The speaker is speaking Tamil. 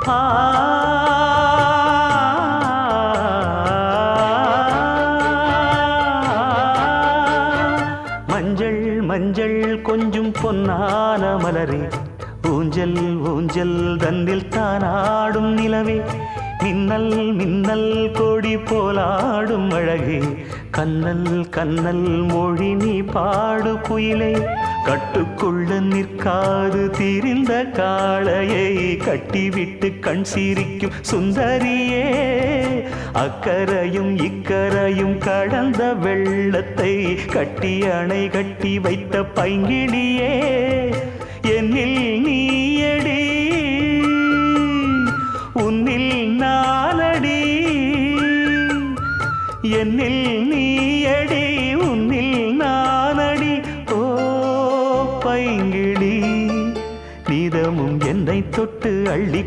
ஆ மஞ்சள் மஞ்சள் கொஞ்சம் பொன்னான மலரே, ஊஞ்சல் ஊஞ்சல் தன்னில் தானாடும் நிலவே, மின்னல் மின்னல் கொடி போலாடும் அழகே, கண்ணல் கண்ணல் மொழி நீ பாடு குயிலே, கட்டுக்குள்ள நிற்காது திரிந்த காளையை கட்டிவிட்டு கண் சிரிக்கும் சுந்தரியே, அக்கரையும் இக்கரையும் கடந்த வெள்ளத்தை கட்டி அணை கட்டி வைத்த பைங்கிளியே, என்னில் நீயடி உன்னில் நானடி, என்னில் நீயடி உன்னில் நானடி. ஓ பைங்கிளி, நீதமும் என்னை தொட்டு அள்ளி